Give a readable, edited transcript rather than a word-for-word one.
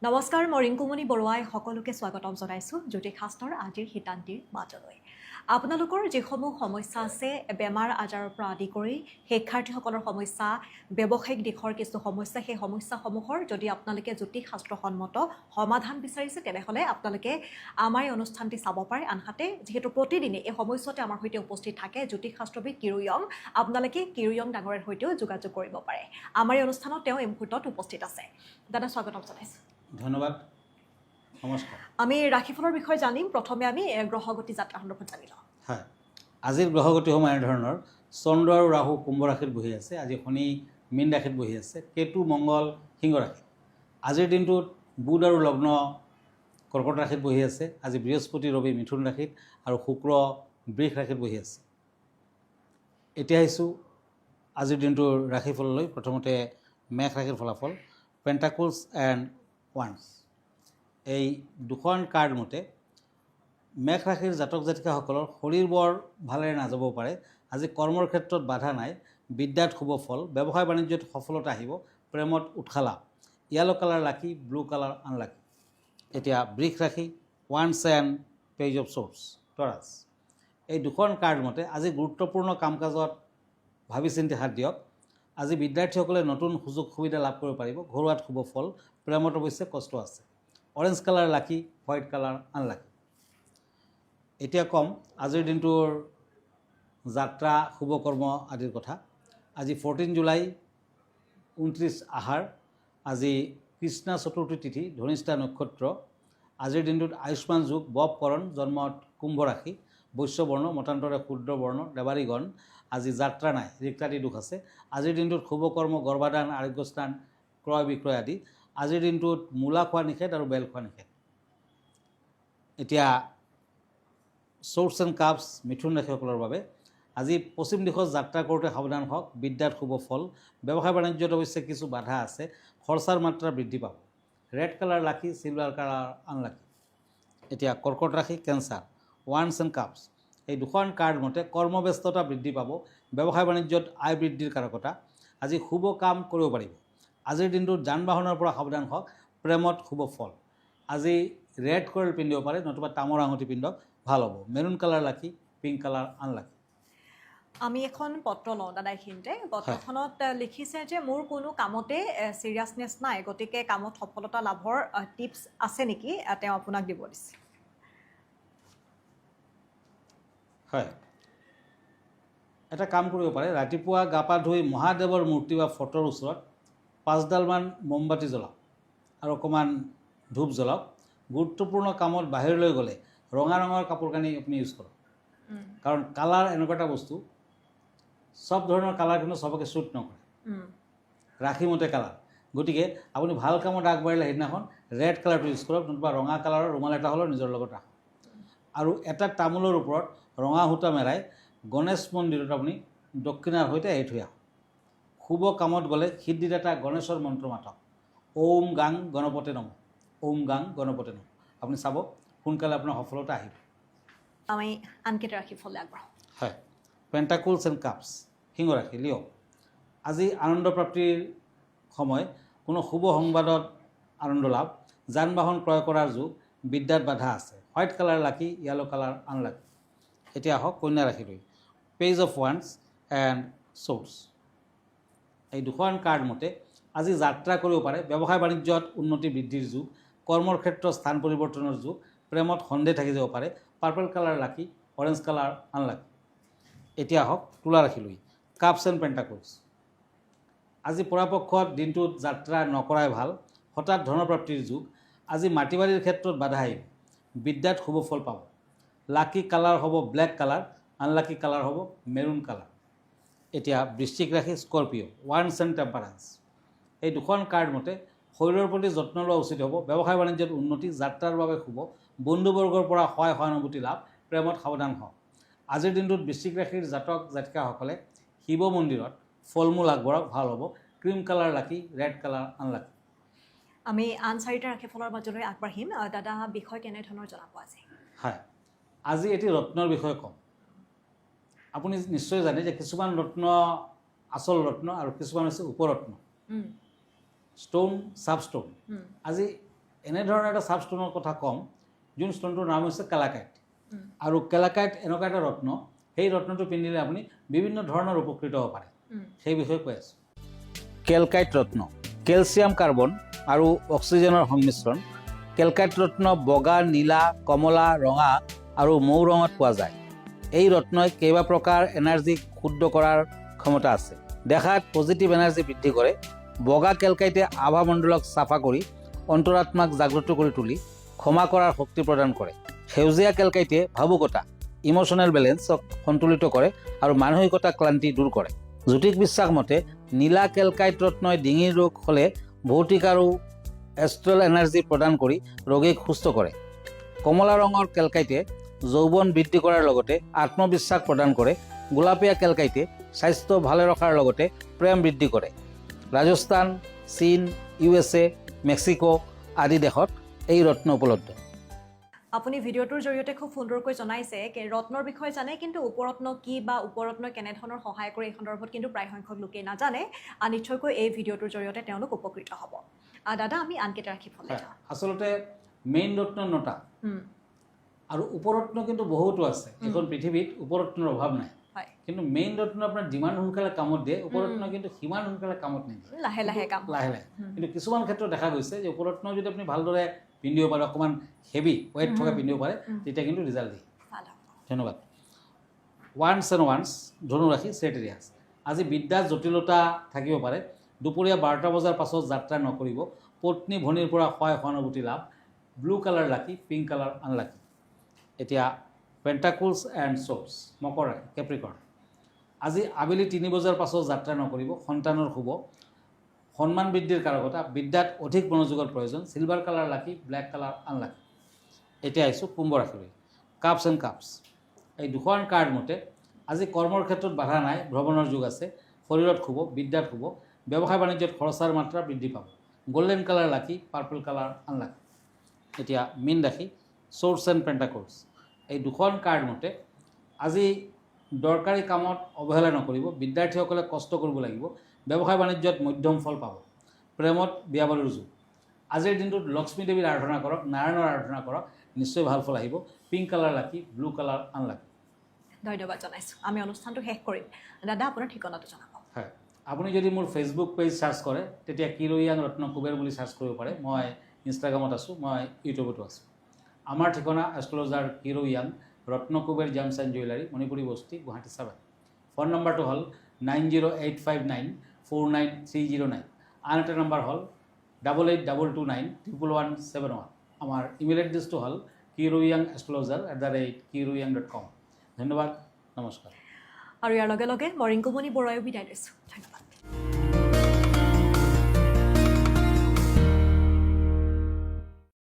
নমস্কাৰ, মই ৰিংকুমণি বৰুৱাই সকলোকে স্বাগতম জনাইছোঁ জ্যোতিষ শাস্ত্ৰৰ আজিৰ হিতান্তিৰ মাজলৈ। আপোনালোকৰ যিসমূহ সমস্যা আছে, বেমাৰ আজাৰৰ পৰা আদি কৰি শিক্ষাৰ্থীসকলৰ সমস্যা, ব্যৱসায়িক দিশৰ কিছু সমস্যা, সেই সমস্যাসমূহৰ যদি আপোনালোকে জ্যোতিষ শাস্ত্ৰসন্মত সমাধান বিচাৰিছে, তেনেহ'লে আপোনালোকে আমাৰ এই অনুষ্ঠানটি চাব পাৰে। আনহাতে যিহেতু প্ৰতিদিনে এই সময়ছোৱাতে আমাৰ সৈতে উপস্থিত থাকে জ্যোতিষ শাস্ত্ৰবিদ কিৰুয়ং, আপোনালোকে কিৰুয়ং ডাঙৰীয়াৰ সৈতেও যোগাযোগ কৰিব পাৰে। আমাৰ এই অনুষ্ঠানত তেওঁ এই মুহূৰ্তত উপস্থিত আছে। দাদা, স্বাগতম জনাইছোঁ। ধন্যবাদ, নমস্কাৰ। আমি ৰাশিফলৰ বিষয়ে জানিম। প্ৰথমে আমি গ্ৰহগতি যাত্ৰা সন্দৰ্ভত জানি লওঁ। হয়, আজিৰ গ্ৰহগতিসমূহ এনেধৰণৰ: চন্দ্ৰ আৰু ৰাহু কুম্ভ ৰাশিত বহি আছে, আজি শনি মীন ৰাশিত বহি আছে, কেতু মংগল সিংহ ৰাশিত। আজিৰ দিনটোত বুধ আৰু লগ্ন কৰ্কট ৰাশিত বহি আছে, আজি বৃহস্পতি ৰবি মিথুন ৰাশিত আৰু শুক্ৰ বৃষ ৰাশিত বহি আছে। এতিয়া আহিছোঁ আজিৰ দিনটোৰ ৰাশিফললৈ। প্ৰথমতে মেষ ৰাশিৰ ফলাফল। পেণ্টাকলছ এণ্ড ওৱান্স, এই দুখন কাৰ্ড মতে মেষ ৰাশিৰ জাতক জাতিকাসকলৰ শৰীৰ বৰ ভালেৰে নাযাবও পাৰে। আজি কৰ্মৰ ক্ষেত্ৰত বাধা নাই, বিদ্যাত শুভ ফল, ব্যৱসায় বাণিজ্যত সফলতা আহিব, প্ৰেমত উৎসাহ লাভ। Yellow colour lucky, blue colour unlucky. এতিয়া বৃষ ৰাশি, ওৱান্স and page of swords, Taurus, এই দুখন কাৰ্ড মতে আজি গুৰুত্বপূৰ্ণ কাম কাজত ভাবি চিন্তি হাত দিয়ক। আজি বিদ্যাৰ্থীসকলে নতুন সুযোগ সুবিধা লাভ কৰিব পাৰিব, ঘৰুৱাত শুভ ফল, প্ৰেমত অৱশ্যে কষ্ট আছে। অৰেঞ্জ কালাৰ লাকি, হোৱাইট কালাৰ আনলাকি। এতিয়া কম আজিৰ দিনটোৰ যাত্ৰা, শুভকৰ্ম আদিৰ কথা। আজি 14 জুলাই, 29 আহাৰ, আজি কৃষ্ণা চতুৰ্থী তিথি, ধনিষ্ঠা নক্ষত্ৰ। আজিৰ দিনটোত আয়ুষ্মান যোগ, বব কৰণ, জন্মত কুম্ভ ৰাশি, বৈশ্যবৰ্ণ, মতান্তৰে ক্ষুদ্ৰ বৰ্ণ, দেৱাৰীগণ। আজি যাত্ৰা নাই, ৰিক্তাদি দুখ আছে। আজিৰ দিনটোত শুভকৰ্ম, গৰ্ভাধান, আৰোগ্যস্থান, ক্ৰয় বিক্ৰয় আদি। আজিৰ দিনটোত মূলা খোৱা নিষেধ আৰু বেল খোৱা নিষেধ। এতিয়া শ্বৰ্টছ এণ্ড কাপছ মিথুন ৰাশিসকলৰ বাবে আজি পশ্চিম দিশত যাত্ৰা কৰোঁতে সাৱধান হওক, বিদ্যাত শুভ ফল, ব্যৱসায় বাণিজ্যত অৱশ্যে কিছু বাধা আছে, খৰচাৰ মাত্ৰা বৃদ্ধি পাব। ৰেড কালাৰ লাকি, চিলভাৰ কালাৰ আনলাকি। এতিয়া কৰ্কট ৰাশি, কেঞ্চাৰ, ওৱান্স এণ্ড কাপছ, এই দুখন কাৰ্ড মতে কৰ্মব্যস্ততা বৃদ্ধি পাব, ব্যৱসায় বাণিজ্যত আয় বৃদ্ধিৰ কাৰকতা। আজি শুভ কাম কৰিব পাৰিব। আজিৰ দিনটোত যান বাহনৰ পৰা সাৱধান হওক, প্ৰেমত শুভ ফল। আজি ৰেড কৰেল পিন্ধিব পাৰে, নতুবা তামৰ আঙুঠি পিন্ধক, ভাল হ'ব। মেৰুণ কালাৰ লাকি, পিংক কালাৰ আনলাকি। আমি এখন পত্ৰ লওঁ দাদা। এইখিনিতে পত্ৰখনত লিখিছে যে মোৰ কোনো কামতে চিৰিয়াছনেছ নাই, গতিকে কামত সফলতা লাভৰ টিপছ আছে নেকি, তেওঁ আপোনাক দিব দিছে। হয়, এটা কাম কৰিব পাৰে। ৰাতিপুৱা গা পা ধুই মহাদেৱৰ মূৰ্তি বা ফটোৰ ওচৰত 5ডালমান মমবাতি জ্বলাওক আৰু অকণমান ধূপ জ্বলাওক। গুৰুত্বপূৰ্ণ কামত বাহিৰলৈ গ'লে ৰঙা ৰঙৰ কাপোৰ কানি আপুনি ইউজ কৰক, কাৰণ কালাৰ এনেকুৱা এটা বস্তু, চব ধৰণৰ কালাৰ কিন্তু চবকে শ্বুট নকৰে, ৰাশিমতে কালাৰ। গতিকে আপুনি ভাল কামত আগবাঢ়িলে সেইদিনাখন ৰেড কালাৰটো ইউজ কৰক, নতুবা ৰঙা কালাৰৰ ৰুমাল এটা হ'লেও নিজৰ লগত ৰাখক। আৰু এটা তামোলৰ ওপৰত ৰঙা সূতা মেৰাই গণেশ মন্দিৰত আপুনি দক্ষিণাৰ সৈতে এৰি থৈ আহক। শুভ কামত গ'লে সিদ্ধিদাতা গণেশৰ মন্ত্ৰ মাতক, ওম গাং গণপতে নমঃ, ওম গাং গণপতে নমঃ। আপুনি চাব সোনকালে আপোনাৰ সফলতা আহিব। আমি আনকেইটা ৰাশিফললৈ আগবাঢ়োঁ। হয়, পেণ্টাকলছ এণ্ড কাপছ, সিংহ ৰাশি, লিঅ', আজি আনন্দ প্ৰাপ্তিৰ সময়, কোনো শুভ সংবাদত আনন্দ লাভ, যান বাহন ক্ৰয় কৰাৰ যোগ, বিদ্যাত বাধা আছে। White colour lucky, yellow colour unlucky. এতিয়া আহক কন্যা ৰাশিলৈ। পেজ অফ ওৱান্স এণ্ড শ্বৰ্টছ, এই দুখন কাৰ্ড মতে আজি যাত্ৰা কৰিব পাৰে, ব্যৱসায় বাণিজ্যত উন্নতি বৃদ্ধিৰ যুগ, কৰ্মৰ ক্ষেত্ৰত স্থান পৰিৱৰ্তনৰ যুগ, প্ৰেমত সন্দেহ থাকি যাব পাৰে। পাৰ্পল কালাৰ লাকি, অৰেঞ্জ কালাৰ আনলাকি। এতিয়া আহক তুলা ৰাশিলৈ। কাপছ এণ্ড পেণ্টাকলছ, আজি পৰাপক্ষত দিনটোত যাত্ৰা নকৰাই ভাল, হঠাৎ ধনপ্ৰাপ্তিৰ যুগ। আজি মাটি বাৰীৰ ক্ষেত্ৰত বাধা আহিব, বিদ্যাত শুভ ফল পাব। লাকি কালাৰ হ'ব ব্লেক কালাৰ, আনলাকি কালাৰ হ'ব মেৰুণ কালাৰ। এতিয়া বৃশ্চিক ৰাশি, স্কৰপিঅ', ওৱান্স এণ্ড টেম্পাৰেন্স, এই দুখন কাৰ্ড মতে শৰীৰৰ প্ৰতি যত্ন লোৱা উচিত হ'ব, ব্যৱসায় বাণিজ্যত উন্নতি, যাত্ৰাৰ বাবে শুভ, বন্ধুবৰ্গৰ পৰা সহায় সহানুভূতি লাভ, প্ৰেমত সাৱধান হওক। আজিৰ দিনটোত বৃশ্চিক ৰাশিৰ জাতক জাতিকাসকলে শিৱ মন্দিৰত ফল মূল আগবঢ়াওক, ভাল হ'ব। ক্ৰীম কালাৰ লাকি, ৰেড কালাৰ আনলাকি। আমি আন চাৰিটা ৰাশিফলৰ মাজলৈ আগবাঢ়িম। দাদা, বিষয় কেনেধৰণৰ জনাব আজি? হয়, আজি এটি ৰত্নৰ বিষয়ে কম। আপুনি নিশ্চয় জানে যে কিছুমান ৰত্ন আচল ৰত্ন আৰু কিছুমান হৈছে উপৰত্ন, ষ্টোন, চাবষ্টোন। আজি এনেধৰণৰ এটা ছাবষ্টোনৰ কথা ক'ম যোন ষ্টোনটোৰ নাম হৈছে কেলাকাইট আৰু কেলাকাইট এনেকুৱা এটা ৰত্ন সেই ৰত্নটো পিন্ধিলে আপুনি বিভিন্ন ধৰণৰ উপকৃত হ'ব পাৰে সেই বিষয়ে কৈ আছোঁ কেলকাইট ৰত্ন কেলছিয়াম কাৰ্বন আৰু অক্সিজেনৰ সংমিশ্ৰণ কেলকাইট ৰত্ন বগা নীলা কমলা ৰঙা আৰু মৌ ৰঙত পোৱা যায় এই ৰত্নই কেইবা প্ৰকাৰ এনাৰ্জি শুদ্ধ কৰাৰ ক্ষমতা আছে দেখাত পজিটিভ এনাৰ্জি বৃদ্ধি কৰে বগা কেলকাইটে আভামণ্ডলক চাফা কৰি অন্তৰাত্মাক জাগ্ৰত কৰি তুলি ক্ষমা কৰাৰ শক্তি প্ৰদান কৰে সেউজীয়া কেলকাইটে ভাবুকতা ইম'চনেল বেলেঞ্চক সন্তুলিত কৰে আৰু মানসিকতা ক্লান্তি দূৰ কৰে জ্যোতিষ বিশ্বাস মতে নীলা কেলকাইট ৰত্নই ডিঙিৰ ৰোগ হ'লে ভৌতিক আৰু এষ্ট্ৰেল এনাৰ্জি প্ৰদান কৰি ৰোগীক সুস্থ কৰে কমলা ৰঙৰ কেলকাইটে যৌৱন বৃদ্ধি কৰাৰ লগতে আত্মবিশ্বাস প্ৰদান কৰে গোলাপীয়া কেলকাইটে স্বাস্থ্য ভালে ৰখাৰ লগতে প্ৰেম বৃদ্ধি কৰে ৰাজস্থান চীন USA মেক্সিকো আদি দেশত এই ৰত্ন উপলব্ধ আপুনি ভিডিঅ'টোৰ জৰিয়তে খুব সুন্দৰকৈ জনাইছে যে ৰত্নৰ বিষয়ে জানে কিন্তু উপৰত্ন কি বা উপৰত্নই কেনেধৰণৰ সহায় কৰে এই সন্দৰ্ভত কিন্তু প্ৰায় সংখ্যক লোকেই নাজানে নিশ্চয়কৈ এই ভিডিঅ'টোৰ জৰিয়তে তেওঁলোক উপকৃত হ'ব দাদা আমি আনকেইটা ৰাখি ফলে আচলতে মেইন ৰত্ন 9টা আৰু উপৰত্ন কিন্তু বহুতো আছে এখন পৃথিৱীত উপৰত্নৰ অভাৱ নাই কিন্তু মেইন ৰত্ন আপোনাৰ যিমান সোনকালে কামত দিয়ে উপৰত্ন কিন্তু সিমান সোনকালে কামত নিদিয়ে লাহে লাহে কিন্তু কিছুমান ক্ষেত্ৰত দেখা গৈছে যে উপৰত্ন যদি আপুনি ভালদৰে পিন্ধিব পাৰে অকণমান হেভি ৱেইট থকা পিন্ধিব পাৰে তেতিয়া কিন্তু ৰিজাল্ট দিয়ে ধন্যবাদ ওৱান্স ধনু ৰাশি চেটেৰিয়াছ আজি বিদ্যাত জটিলতা থাকিব পাৰে দুপৰীয়া 12টা বজাৰ পাছত যাত্ৰা নকৰিব পত্নী ভনীৰ পৰা সহানুভূতি লাভ ব্লু কালাৰ লাকি পিংক কালাৰ আনলাকি এতিয়া পেণ্টাকুলছ এণ্ড শ্ব'ৰ্টছ মকৰ ৰাশি কেপ্ৰিকৰ্ণ আজি আবেলি 3 বজাৰ পাছত যাত্ৰা নকৰিব সন্তানৰ শুভ সন্মান বৃদ্ধিৰ কাৰকতা বিদ্যাত অধিক মনোযোগৰ প্ৰয়োজন চিলভাৰ কালাৰ লাকি ব্লেক কালাৰ আনলাকি এতিয়া আহিছোঁ কুম্ভ ৰাশিলৈ কাপছ এণ্ড কাপছ এই দুখন কাৰ্ড মতে আজি কৰ্মৰ ক্ষেত্ৰত বাধা নাই ভ্ৰমণৰ যুগ আছে শৰীৰত শুভ বিদ্যাত শুভ ব্যৱসায় বাণিজ্যত খৰচাৰ মাত্ৰা বৃদ্ধি পাব গল্ডেন কালাৰ লাকি পাৰ্পল কালাৰ আনলাকি এতিয়া মীন ৰাশি শ্ব'ৰ্টছ এণ্ড পেণ্টাকলছ এই দুখন কাৰ্ড মতে আজি দৰকাৰী কামত অৱহেলা নকৰিব বিদ্যাৰ্থীসকলে কষ্ট কৰিব লাগিব ব্যৱসায় বাণিজ্যত মধ্যম ফল পাব প্ৰেমত বিয়া বাৰুৰ যুগ আজিৰ দিনটোত লক্ষ্মী দেৱীৰ আৰাধনা কৰক নাৰায়ণৰ আৰাধনা কৰক নিশ্চয় ভাল ফল আহিব pink colour lucky blue colour unlucky ধন্যবাদ জনাইছোঁ আমি অনুষ্ঠানটো শেষ কৰিম দাদা আপোনাৰ ঠিকনাটো জনাব হয় আপুনি যদি মোৰ ফেচবুক পেজ চাৰ্চ কৰে তেতিয়া কিৰৈয়াং ৰত্ন কুবেৰ বুলি চাৰ্চ কৰিব পাৰে মই ইনষ্টাগ্ৰামত আছোঁ মই ইউটিউবতো আছোঁ আমাৰ ঠিকনা astrologer Kiraiyang Ratna Kuber gems and jewellery Manipuri Basti Guwahati 7 phone নম্বৰটো হ'ল 9085949309 আন এটা নম্বৰ হ'ল 8822911171 আমাৰ ইমেইল এড্ৰেছটো হ'ল kiroyang@kiroyang.com ধন্যবাদ নমস্কাৰ আৰু ইয়াৰ লগে লগে মই ৰিংকুমণি বৰুৱাইও বিদায় লৈছোঁ ধন্যবাদ